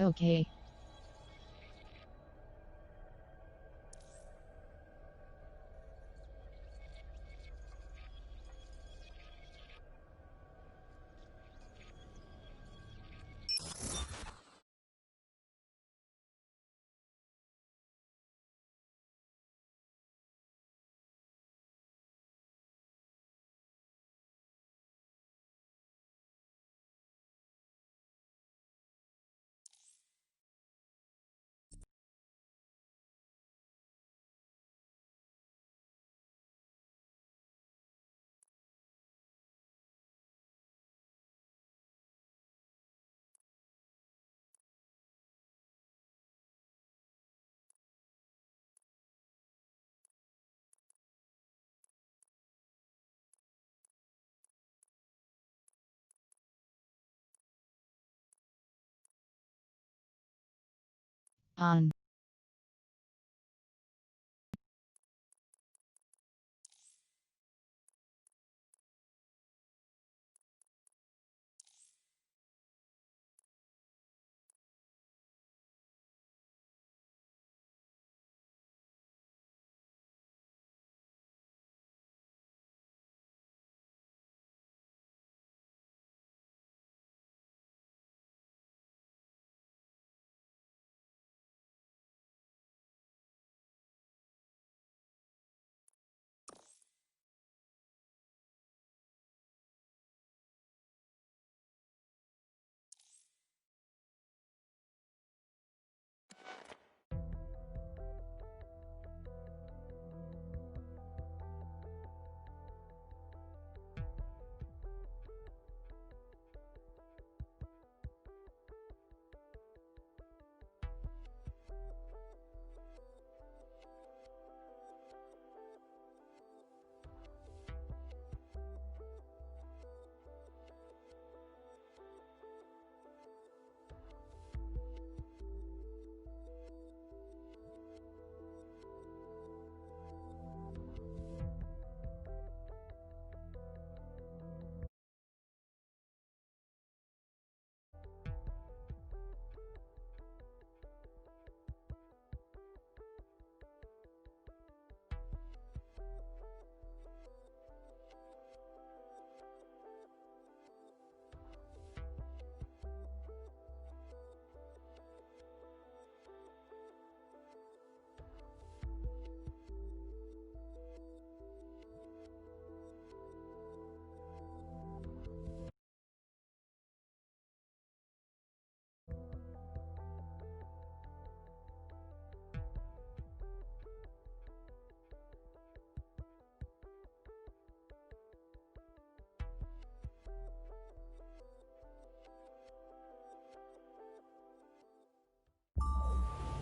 Okay. On.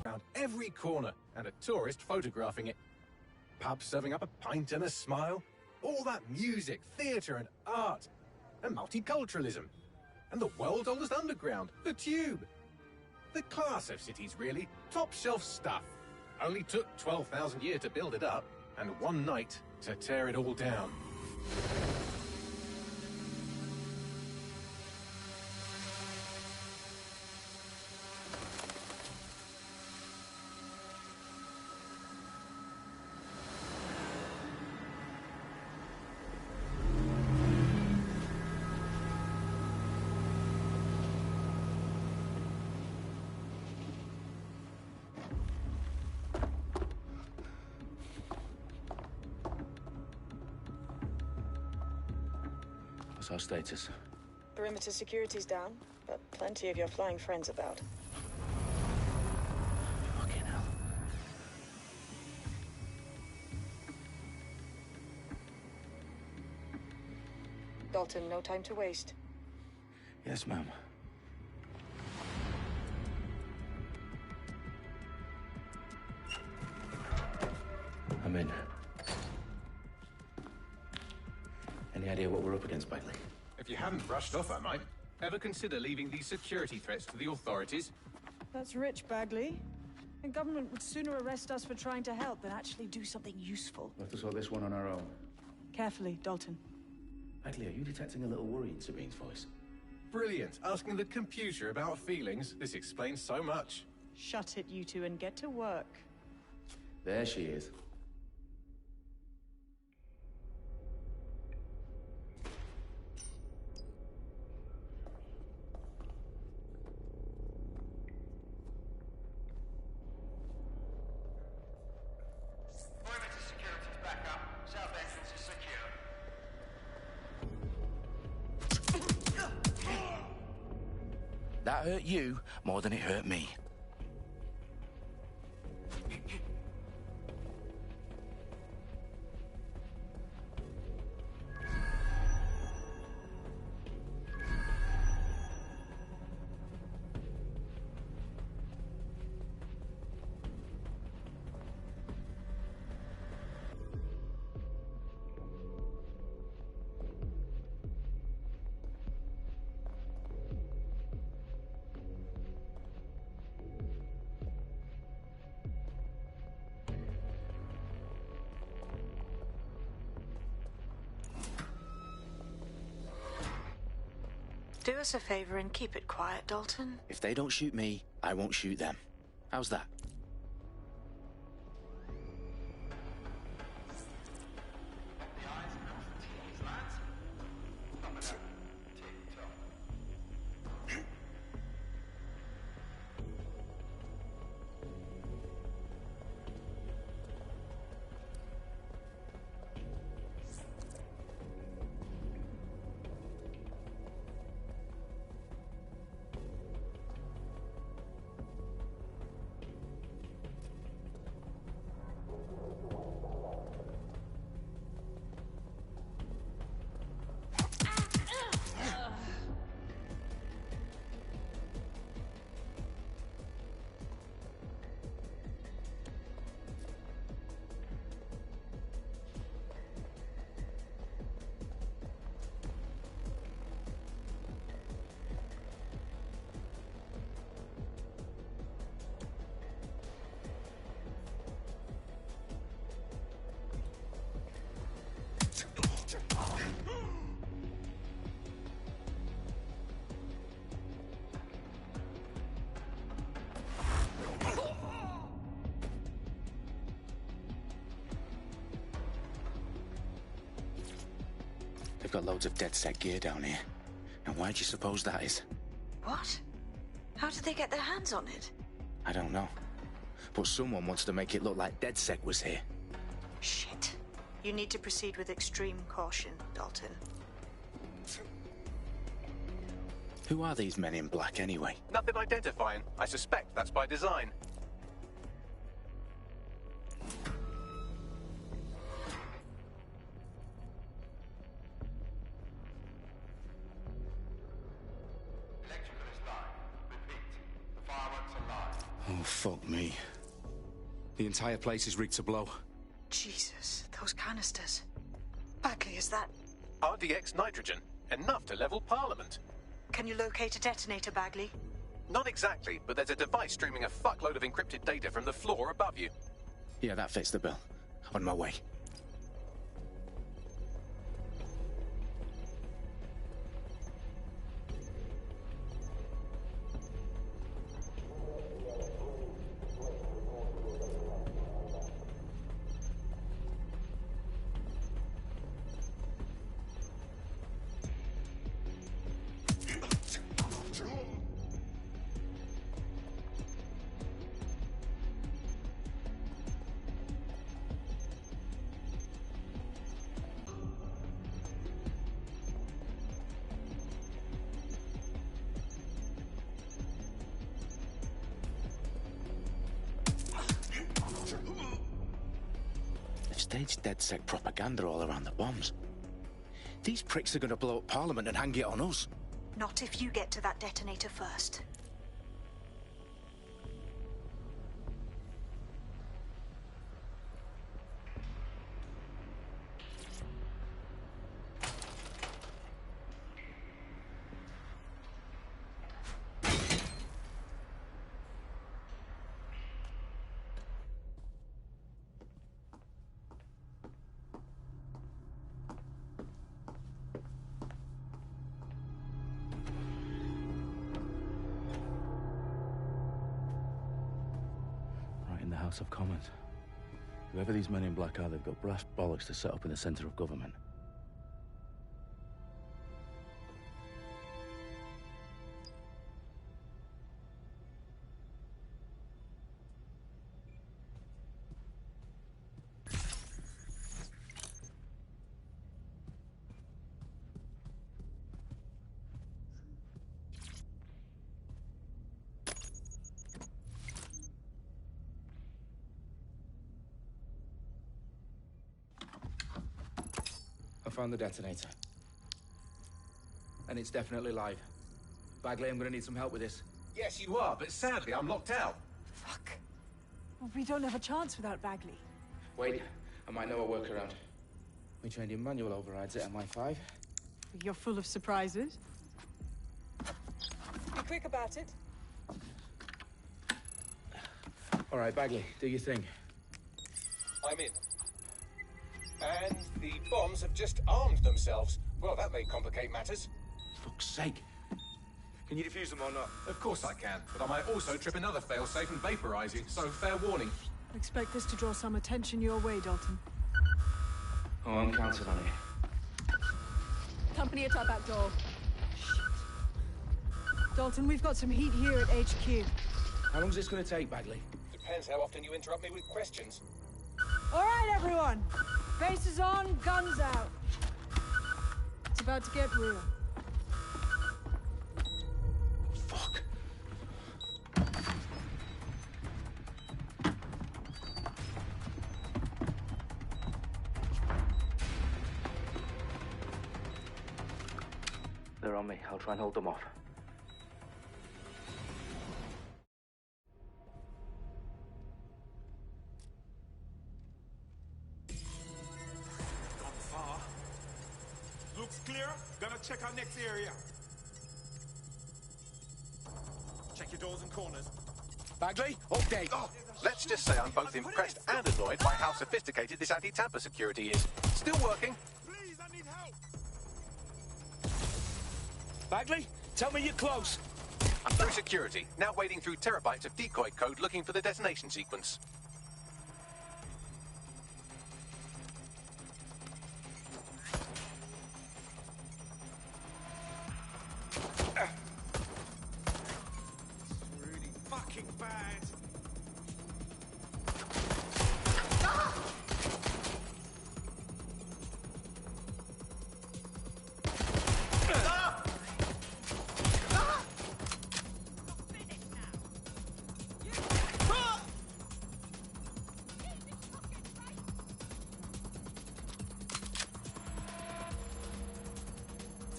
Around every corner, and a tourist photographing it. Pubs serving up a pint and a smile. All that music, theatre and art. And multiculturalism. And the world's oldest underground, the Tube. The class of cities, really. Top shelf stuff. Only took 12,000 years to build it up, and one night to tear it all down. What's our status? Perimeter security's down, but plenty of your flying friends about. Fucking hell. Dalton, no time to waste. Yes, ma'am. I'm in. Any idea what we're up against, Bagley? If you hadn't brushed off, I might. Ever consider leaving these security threats to the authorities? That's rich, Bagley. The government would sooner arrest us for trying to help than actually do something useful. We'll have to sort this one on our own. Carefully, Dalton. Bagley, are you detecting a little worry in Sabine's voice? Brilliant. Asking the computer about feelings. This explains so much. Shut it, you two, and get to work. There she is. Perimeter security's back up. South entrance is secure. That hurt you more than it hurt me. Do us a favor and keep it quiet, Dalton. If they don't shoot me, I won't shoot them. How's that? They've got loads of DedSec gear down here. And why do you suppose that is? What? How did they get their hands on it? I don't know. But someone wants to make it look like DedSec was here. Shit. You need to proceed with extreme caution, Dalton. Who are these men in black anyway? Nothing identifying. I suspect that's by design. Electrical is live. Repeat. The fireworks are live. Oh, fuck me. The entire place is rigged to blow. Jesus, those canisters. Bagley, is that... RDX nitrogen. Enough to level Parliament. Can you locate a detonator, Bagley? Not exactly, but there's a device streaming a fuckload of encrypted data from the floor above you. Yeah, that fits the bill. On my way. They've staged DedSec propaganda all around the bombs. These pricks are going to blow up Parliament and hang it on us. Not if you get to that detonator first. House of Commons. Whoever these men in black are, they've got brass bollocks to set up in the centre of government. I found the detonator. And it's definitely live. Bagley, I'm gonna need some help with this. Yes, you are, but sadly, I'm locked out. Fuck. Well, we don't have a chance without Bagley. Wait, I might know a workaround. We trained in manual overrides at MI5. You're full of surprises. Be quick about it. All right, Bagley, do your thing. I'm in. And the bombs have just armed themselves. Well, that may complicate matters. Fuck's sake. Can you defuse them or not? Of course I can, but I might also trip another failsafe and vaporize you, so fair warning. Expect this to draw some attention your way, Dalton. Oh, I'm counting on it. Company at our back door. Shit. Dalton, we've got some heat here at HQ. How long's this gonna take, Bagley? Depends how often you interrupt me with questions. All right, everyone. Base is on, guns out. It's about to get real. Fuck. They're on me. I'll try and hold them off. Looks clear. Gonna check our next area. Check your doors and corners. Bagley, update. Oh, let's just say I'm both impressed and annoyed by how sophisticated this anti-tamper security is. Still working. Please, I need help. Bagley, tell me you're close. I'm through security, now wading through terabytes of decoy code looking for the detonation sequence. Really fucking bad.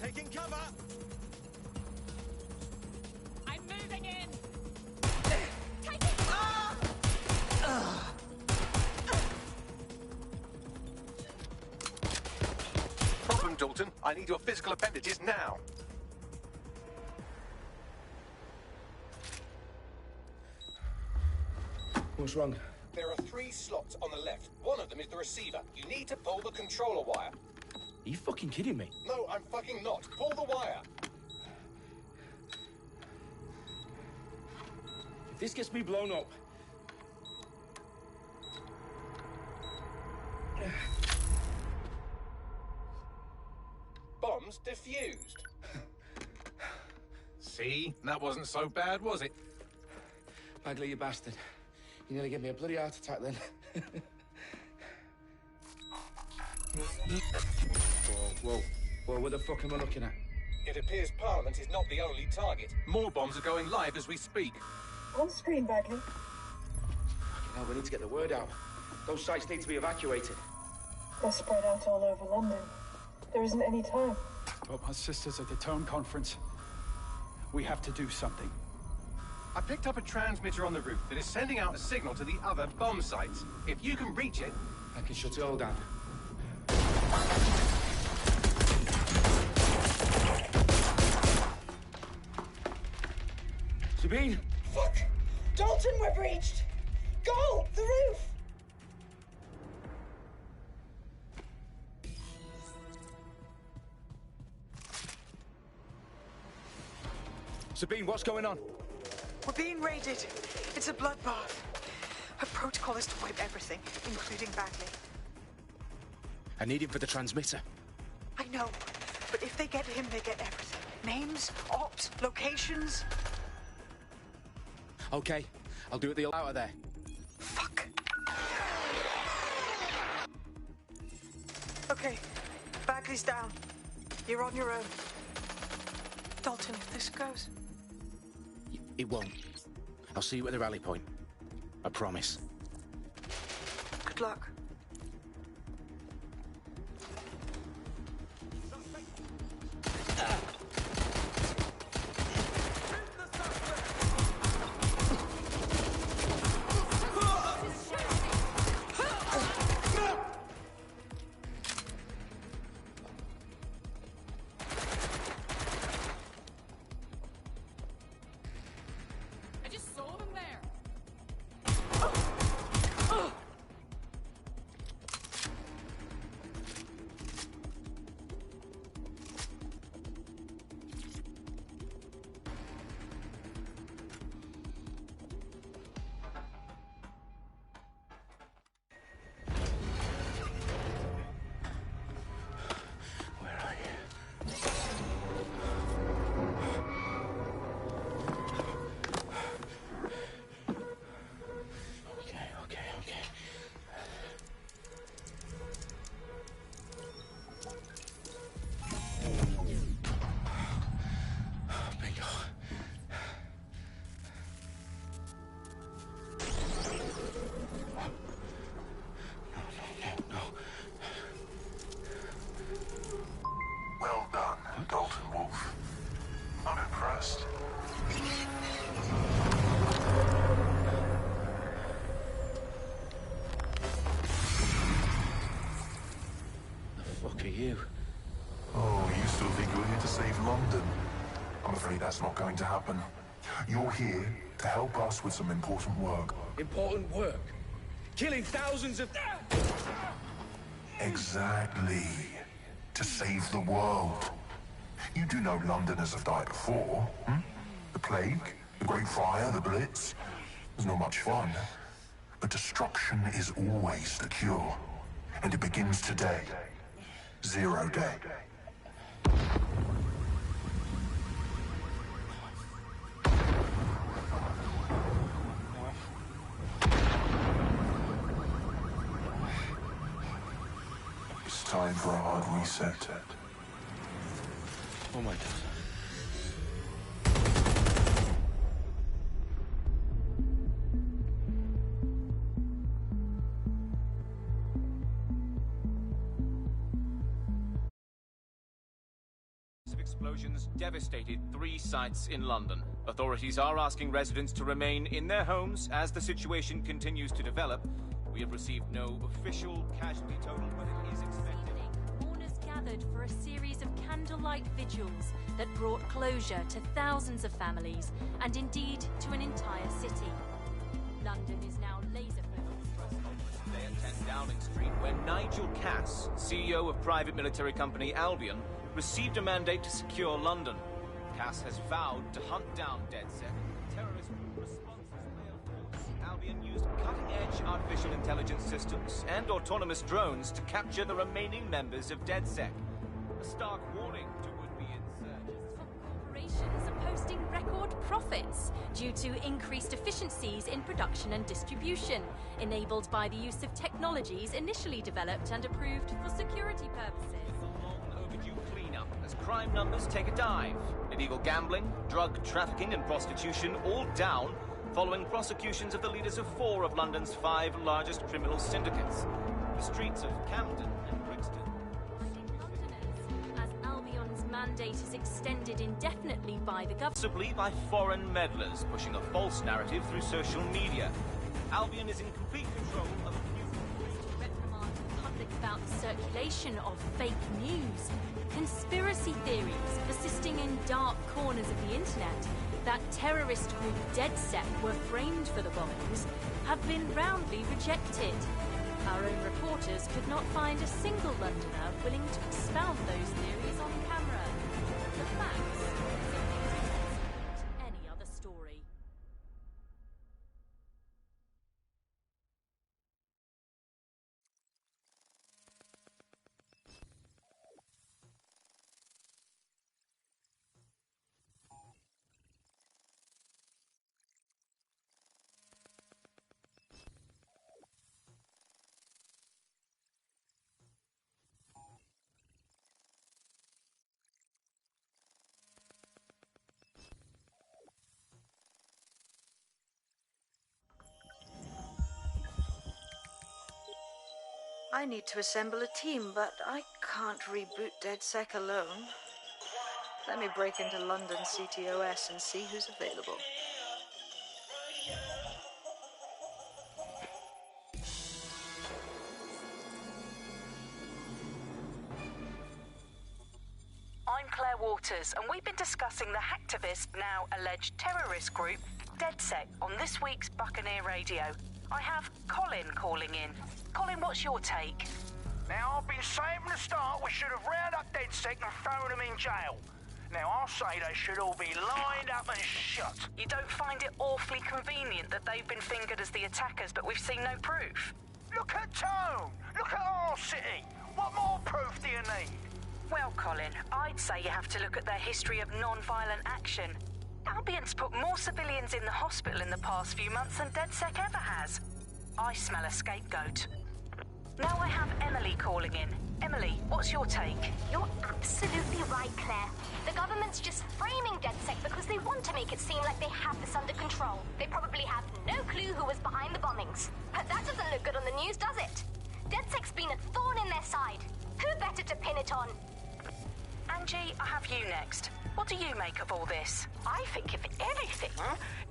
Taking cover. I'm moving in. Problem, Dalton. I need your physical appendages now. What's wrong? There are 3 slots on the left. One of them is the receiver. You need to pull the controller wire. Are you fucking kidding me? No, I'm fucking not. Pull the wire. If this gets me blown up... Bombs defused. See? That wasn't so bad, was it? Bagley, you bastard. You nearly gave me a bloody heart attack then. Whoa, what the fuck am I looking at? It appears Parliament is not the only target. More bombs are going live as we speak. On screen, Bagley. Now we need to get the word out. Those sites need to be evacuated. They're spread out all over London. There isn't any time. But my sister's at the town conference. We have to do something. I picked up a transmitter on the roof that is sending out a signal to the other bomb sites. If you can reach it... I can shut it all down. Sabine! Fuck! Dalton, we're breached! Go! The roof! Sabine, what's going on? We're being raided. It's a bloodbath. A protocol protocol is to wipe everything, including Bagley. I need him for the transmitter. I know, but if they get him, they get everything. Names, ops, locations. Okay, I'll do it the out of there. Fuck. Okay, Bagley's down. You're on your own. Dalton, if this goes... It won't. I'll see you at the rally point. I promise. Good luck. I just saw them there. Where are you? Okay. Bingo. No. Well done, Dalton Wolf. I'm impressed. The fuck are you? Oh, you still think you're here to save London? I'm afraid that's not going to happen. You're here to help us with some important work. Important work. Killing thousands of... Exactly. To save the world. You do know Londoners have died before, hmm? The plague, the Great Fire, the Blitz. It's not much fun. But destruction is always the cure. And it begins today. Zero Day. It's time for a hard reset. Oh my God. Explosions devastated 3 sites in London. Authorities are asking residents to remain in their homes as the situation continues to develop. We have received no official casualty total, but it is expected. Mourners gathered for a series of candlelight vigils that brought closure to thousands of families and indeed to an entire city. London is now laser-focused. Today at 10 Downing Street, where Nigel Cass, CEO of private military company Albion, received a mandate to secure London. Cass has vowed to hunt down DedSec. Terrorist responses failed. Albion used cutting-edge artificial intelligence systems and autonomous drones to capture the remaining members of DedSec. A stark warning to would-be insurgents. Corporations are posting record profits due to increased efficiencies in production and distribution, enabled by the use of technologies initially developed and approved for security purposes. As crime numbers take a dive. Illegal gambling, drug trafficking and prostitution all down following prosecutions of the leaders of 4 of London's 5 largest criminal syndicates. The streets of Camden and Brixton. As Albion's mandate is extended indefinitely by the government. Possibly by foreign meddlers pushing a false narrative through social media. Albion is in complete control of reprimand the public about the circulation of fake news. Conspiracy theories persisting in dark corners of the internet that terrorist group DedSec were framed for the bombings have been roundly rejected. Our own reporters could not find a single Londoner willing to expound those theories on camera. The facts I need to assemble a team, but I can't reboot DedSec alone. Let me break into London CTOS and see who's available. I'm Claire Waters, and we've been discussing the hacktivist, now alleged terrorist group, DedSec, on this week's Buccaneer Radio. I have Colin calling in. Colin, what's your take? Now, I've been saying from the start we should have rounded up DedSec and thrown them in jail. Now, I'll say they should all be lined up and shot. You don't find it awfully convenient that they've been fingered as the attackers, but we've seen no proof? Look at Tone! Look at our city! What more proof do you need? Well, Colin, I'd say you have to look at their history of non-violent action. Albion's put more civilians in the hospital in the past few months than DedSec ever has. I smell a scapegoat. Now I have Emily calling in. Emily, what's your take? You're absolutely right, Claire. The government's just framing DedSec because they want to make it seem like they have this under control. They probably have no clue who was behind the bombings. But that doesn't look good on the news, does it? DedSec's been a thorn in their side. Who better to pin it on? Angie, I have you next. What do you make of all this? I think, if anything,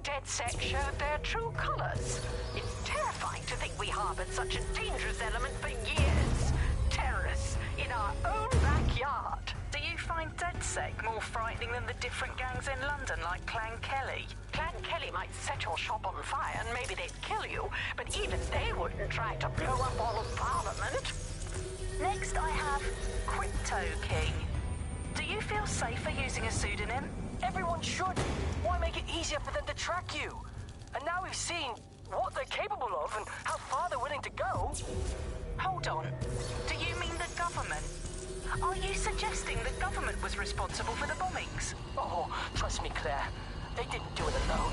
DedSec showed their true colors. It's terrifying to think we harbored such a dangerous element for years. Terrorists in our own backyard. Do you find DedSec more frightening than the different gangs in London, like Clan Kelly? Clan Kelly might set your shop on fire and maybe they'd kill you, but even they wouldn't try to blow up all of Parliament. Next, I have Crypto King. Do you feel safer using a pseudonym? Everyone should. Why make it easier for them to track you? And now we've seen what they're capable of and how far they're willing to go. Hold on. Do you mean the government? Are you suggesting the government was responsible for the bombings? Oh, trust me, Claire. They didn't do it alone.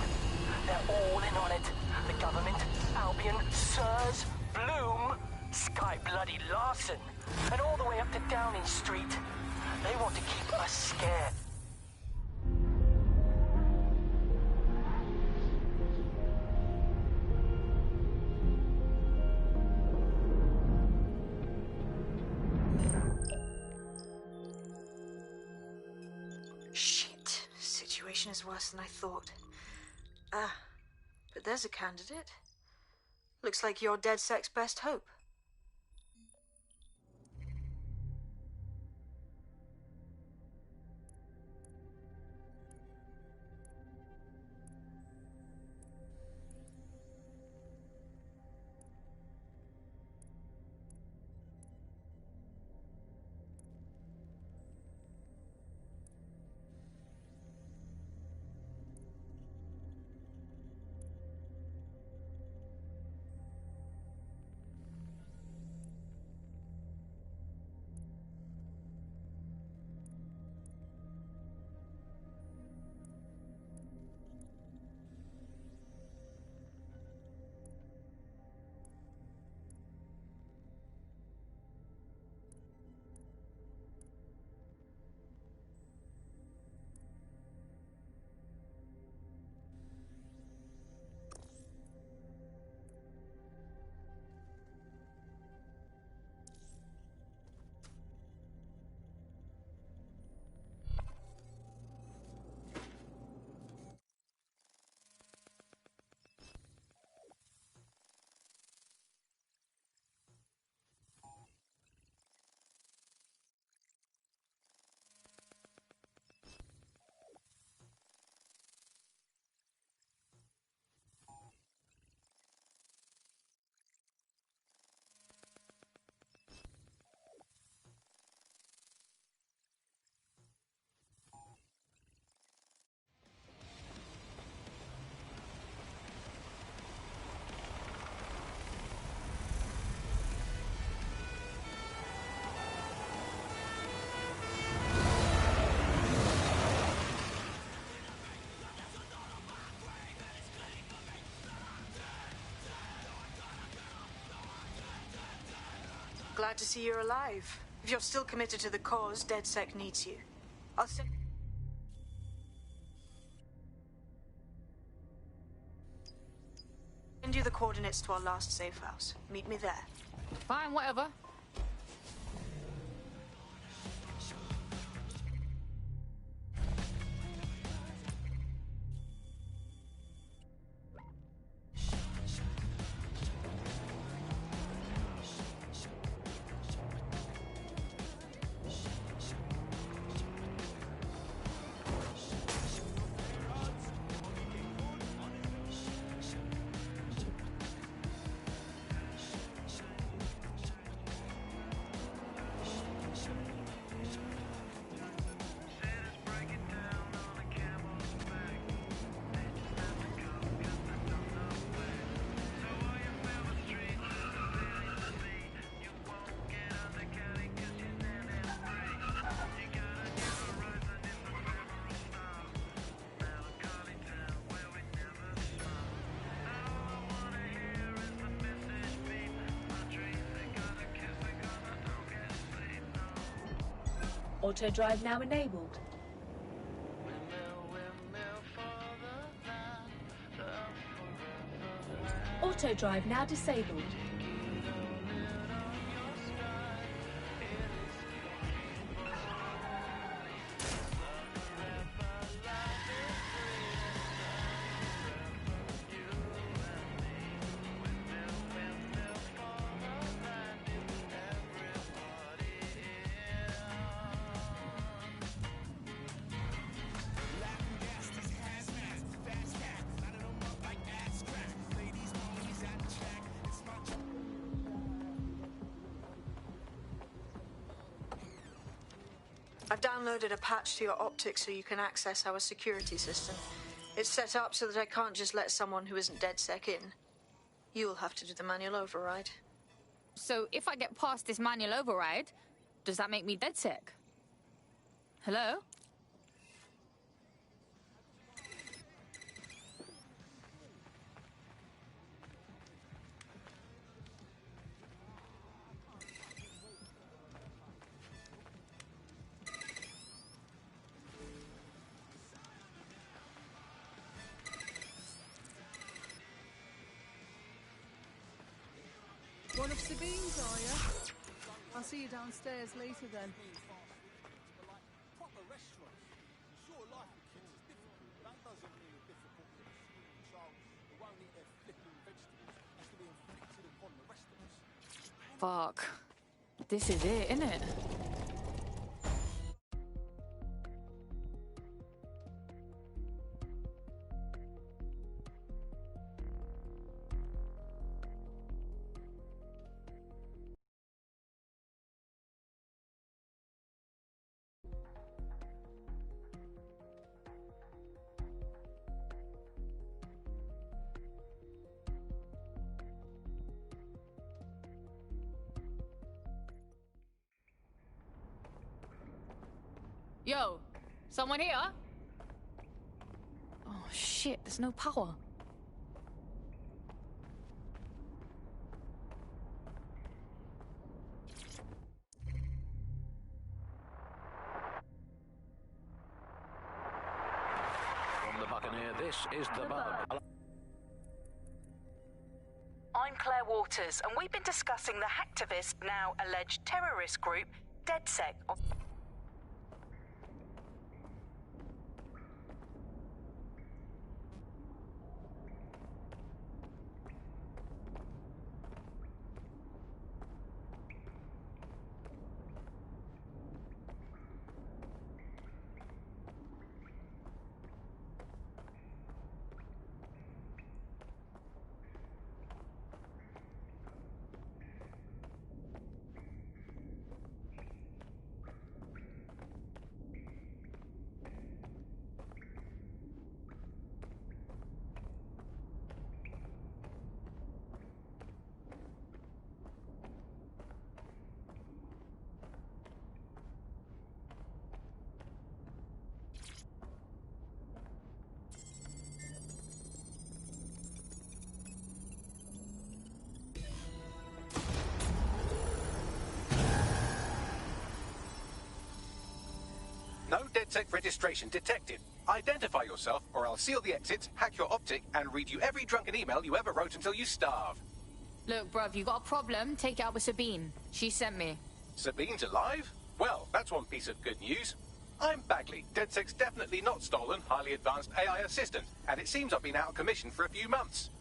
They're all in on it. The government, Albion, Sirs, Bloom, Sky Bloody Larson, and all the way up to Downing Street. They want to keep us scared. Shit. Situation is worse than I thought. But there's a candidate. Looks like you're DedSec's best hope. Glad to see you're alive. If you're still committed to the cause, DedSec needs you. I'll send you the coordinates to our last safe house. Meet me there. Fine, whatever. Auto drive now enabled. Auto drive now disabled. I've downloaded a patch to your optics so you can access our security system. It's set up so that I can't just let someone who isn't DedSec in. You'll have to do the manual override. So if I get past this manual override, does that make me DedSec? Hello? One of Sabine's, are you? I'll see you downstairs later then. Proper restaurants. Sure, life with kids is difficult, but that doesn't mean it's difficult for the small child who won't eat their flipping vegetables has to be inflicted upon the rest of us. Fuck. This is it, innit? Yo, someone here? Oh shit, there's no power. From the Buccaneer, this is The Bub. I'm Claire Waters, and we've been discussing the hacktivist, now alleged terrorist group, DedSec. No DedSec registration detected. Identify yourself, or I'll seal the exits, hack your optic, and read you every drunken email you ever wrote until you starve. Look, bruv, you got a problem, take it out with Sabine. She sent me. Sabine's alive? Well, that's one piece of good news. I'm Bagley, DedSec's definitely not stolen, highly advanced AI assistant, and it seems I've been out of commission for a few months.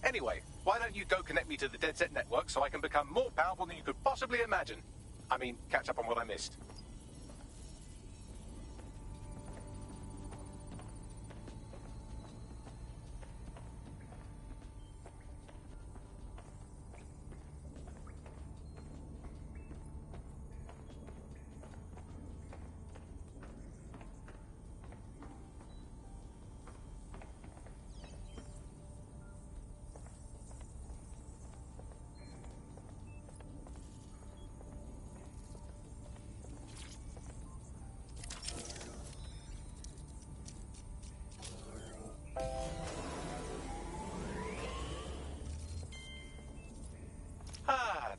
Anyway, why don't you go connect me to the DedSec network so I can become more powerful than you could possibly imagine? I mean, catch up on what I missed.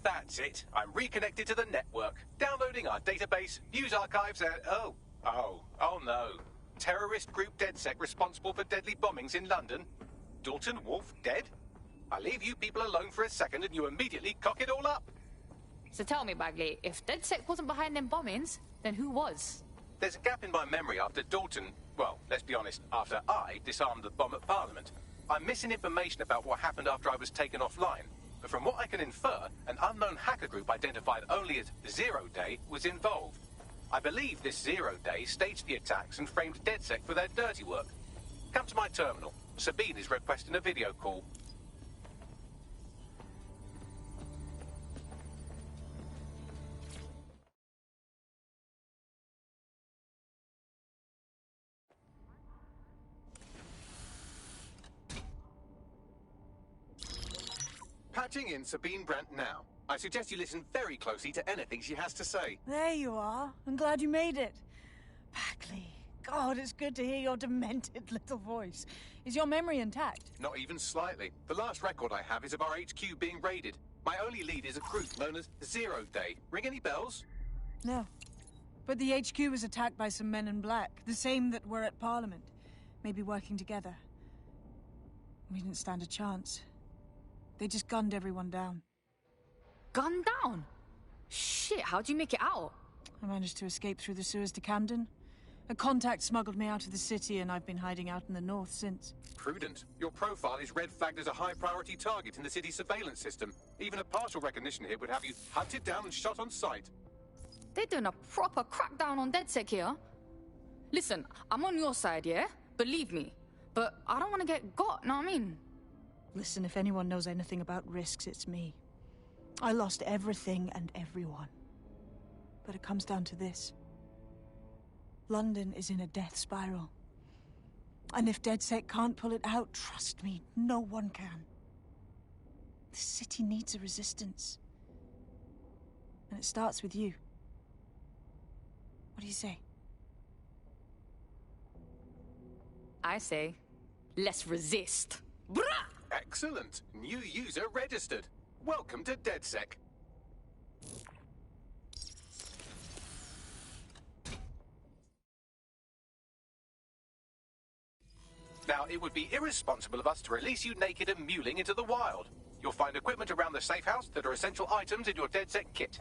That's it. I'm reconnected to the network, downloading our database, news archives, and... Oh no. Terrorist group DedSec responsible for deadly bombings in London? Dalton Wolf dead? I leave you people alone for a second and you immediately cock it all up. So tell me, Bagley, if DedSec wasn't behind them bombings, then who was? There's a gap in my memory after Dalton... Well, let's be honest, after I disarmed the bomb at Parliament. I'm missing information about what happened after I was taken offline. But from what I can infer, an unknown hacker group identified only as Zero Day was involved. I believe this Zero Day staged the attacks and framed DedSec for their dirty work. Come to my terminal. Sabine is requesting a video call. Patching in Sabine Brandt now. I suggest you listen very closely to anything she has to say. There you are. I'm glad you made it. Bagley, God, it's good to hear your demented little voice. Is your memory intact? Not even slightly. The last record I have is of our HQ being raided. My only lead is a group known as Zero Day. Ring any bells? No. But the HQ was attacked by some men in black, the same that were at Parliament. Maybe working together. We didn't stand a chance. They just gunned everyone down. Gunned down? Shit, how'd you make it out? I managed to escape through the sewers to Camden. A contact smuggled me out of the city, and I've been hiding out in the north since. Prudent. Your profile is red flagged as a high-priority target in the city's surveillance system. Even a partial recognition here would have you hunted down and shot on sight. They're doing a proper crackdown on DedSec here. Listen, I'm on your side, yeah? Believe me. But I don't want to get got, know what I mean? Listen, if anyone knows anything about risks, it's me. I lost everything and everyone. But it comes down to this. London is in a death spiral. And if DedSec can't pull it out, trust me, no one can. The city needs a resistance. And it starts with you. What do you say? I say, let's resist. Brah! Excellent. New user registered. Welcome to DedSec. Now, it would be irresponsible of us to release you naked and mewling into the wild. You'll find equipment around the safe house that are essential items in your DedSec kit.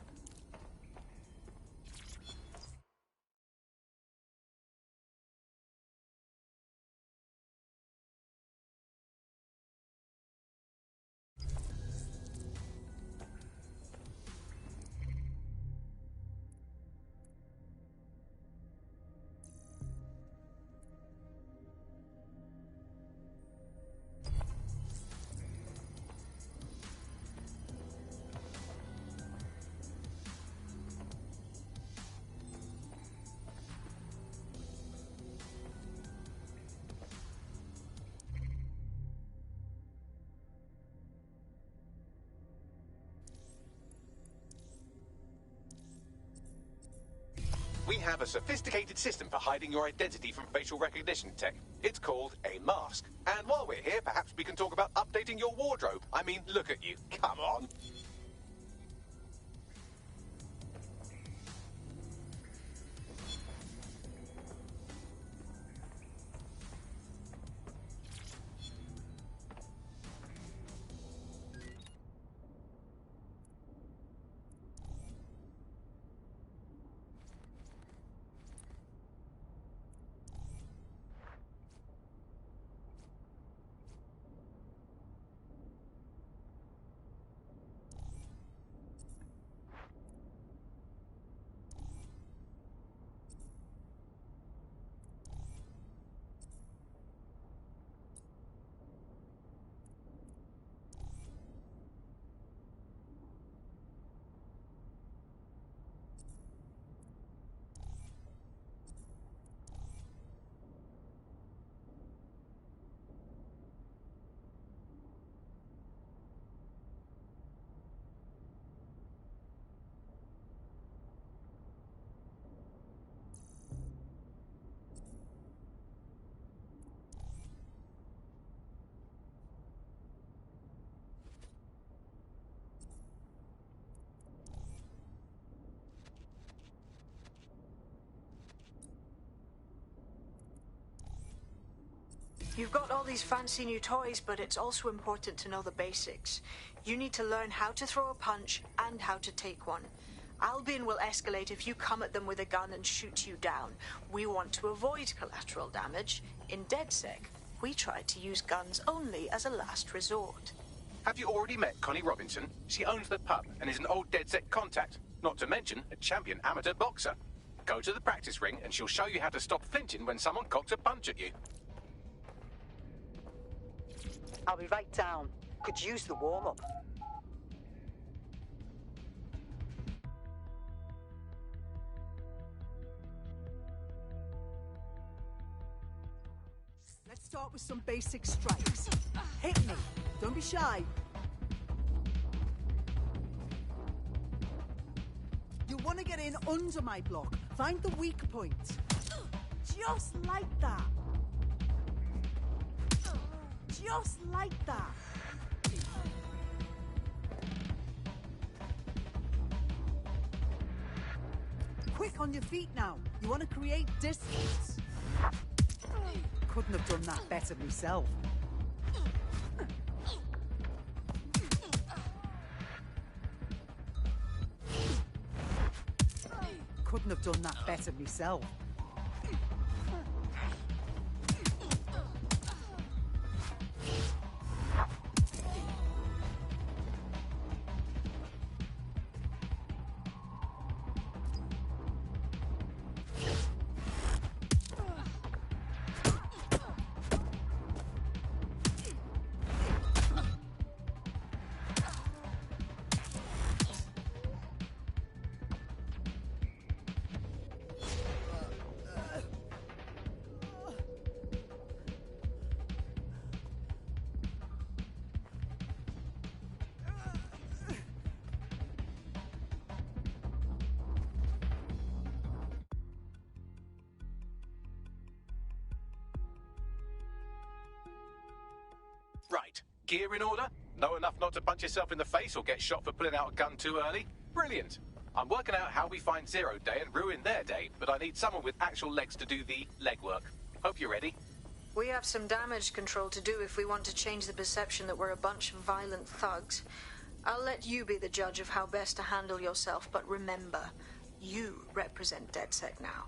We have a sophisticated system for hiding your identity from facial recognition tech. It's called a mask. And while we're here, perhaps we can talk about updating your wardrobe. I mean, look at you. Come on. You've got all these fancy new toys, but it's also important to know the basics. You need to learn how to throw a punch and how to take one. Albion will escalate if you come at them with a gun and shoot you down. We want to avoid collateral damage. In DedSec, we try to use guns only as a last resort. Have you already met Connie Robinson? She owns the pub and is an old DedSec contact, not to mention a champion amateur boxer. Go to the practice ring and she'll show you how to stop flinching when someone cocks a punch at you. I'll be right down. Could use the warm-up. Let's start with some basic strikes. Hit me. Don't be shy. You want to get in under my block. Find the weak point. Just like that. Just like that. Quick on your feet now. You want to create distance. Couldn't have done that better myself. Couldn't have done that better myself. Right. Gear in order? Know enough not to punch yourself in the face or get shot for pulling out a gun too early? Brilliant. I'm working out how we find Zero Day and ruin their day, but I need someone with actual legs to do the legwork. Hope you're ready. We have some damage control to do if we want to change the perception that we're a bunch of violent thugs. I'll let you be the judge of how best to handle yourself, but remember, you represent DedSec now.